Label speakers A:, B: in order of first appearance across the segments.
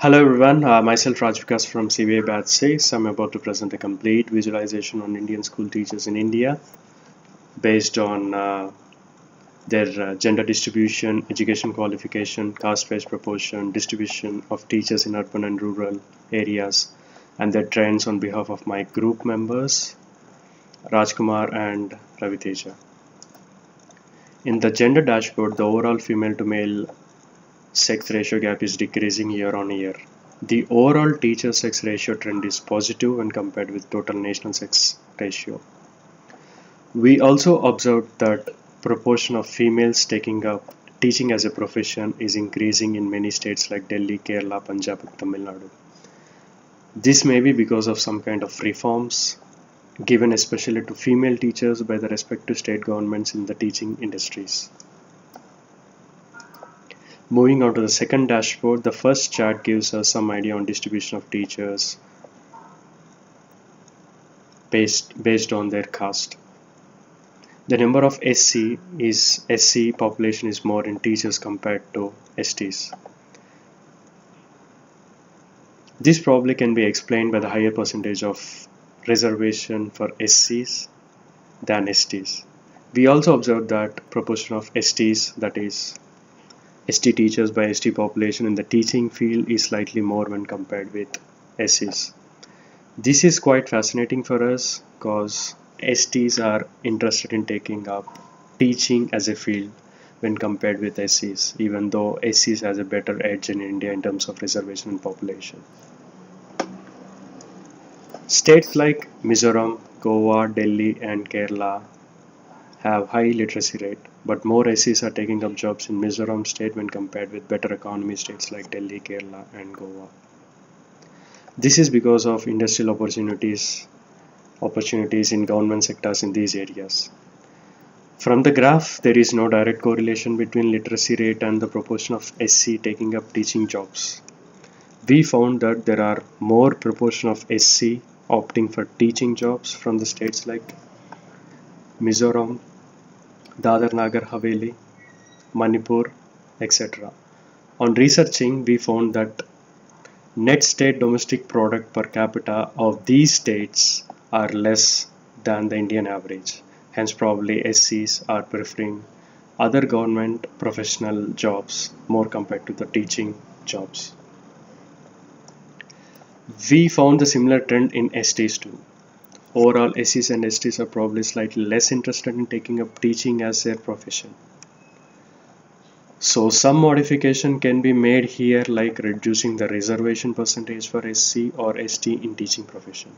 A: Hello everyone, myself Raj Vikas from CBA Batch 6. I'm about to present a complete visualization on Indian school teachers in India based on their gender distribution, education qualification, caste-based proportion, distribution of teachers in urban and rural areas, and their trends on behalf of my group members, Rajkumar and Raviteja. In the gender dashboard, the overall female to male sex ratio gap is decreasing year on year. The overall teacher sex ratio trend is positive when compared with total national sex ratio. We also observed that proportion of females taking up teaching as a profession is increasing in many states like Delhi, Kerala, Punjab, and Tamil Nadu. This may be because of some kind of reforms given especially to female teachers by the respective state governments in the teaching industries. Moving on to the second dashboard, the first chart gives us some idea on distribution of teachers based on their caste. The number of SC population is more in teachers compared to STs. This probably can be explained by the higher percentage of reservation for SCs than STs. We also observed that proportion of STs, that is ST teachers by ST population in the teaching field, is slightly more when compared with SCs. This is quite fascinating for us because STs are interested in taking up teaching as a field when compared with SCs, even though SCs has a better edge in India in terms of reservation and population. States like Mizoram, Goa, Delhi and Kerala have high literacy rate, but more SCs are taking up jobs in Mizoram state when compared with better economy states like Delhi, Kerala and Goa. This is because of industrial opportunities in government sectors in these areas. From the graph, there is no direct correlation between literacy rate and the proportion of SC taking up teaching jobs. We found that there are more proportion of SC opting for teaching jobs from the states like Mizoram, Dadar Nagar Haveli, Manipur, etc. On researching, we found that net state domestic product per capita of these states are less than the Indian average. Hence, probably SCs are preferring other government professional jobs more compared to the teaching jobs. We found the similar trend in STs too. Overall, SCs and STs are probably slightly less interested in taking up teaching as their profession. So some modification can be made here, like reducing the reservation percentage for SC or ST in teaching profession.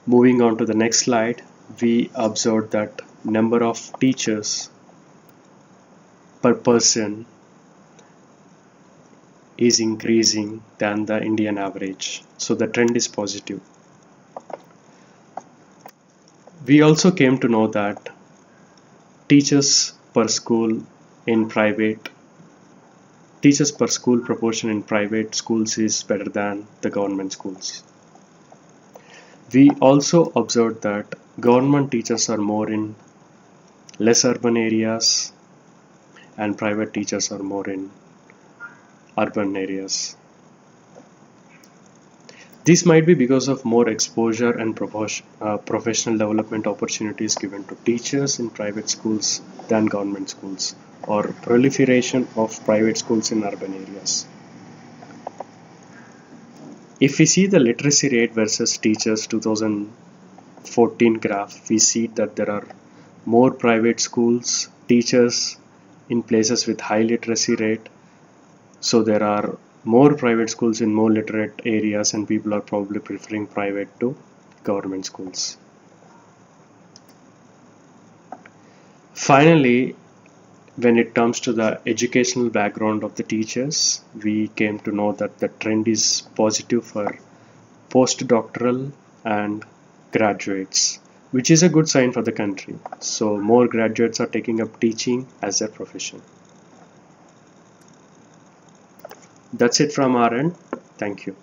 A: Moving on to the next slide, we observed that number of teachers per person is increasing than the Indian average. So the trend is positive. We also came to know that teachers per school proportion in private schools is better than the government schools. We also observed that government teachers are more in less urban areas and private teachers are more in urban areas. This might be because of more exposure and professional development opportunities given to teachers in private schools than government schools, or proliferation of private schools in urban areas. If we see the literacy rate versus teachers 2014 graph, we see that there are more private schools, teachers in places with high literacy rate. So there are more private schools in more literate areas and people are probably preferring private to government schools. Finally, when it comes to the educational background of the teachers, we came to know that the trend is positive for postdoctoral and graduates, which is a good sign for the country. So more graduates are taking up teaching as their profession. That's it from our end. Thank you.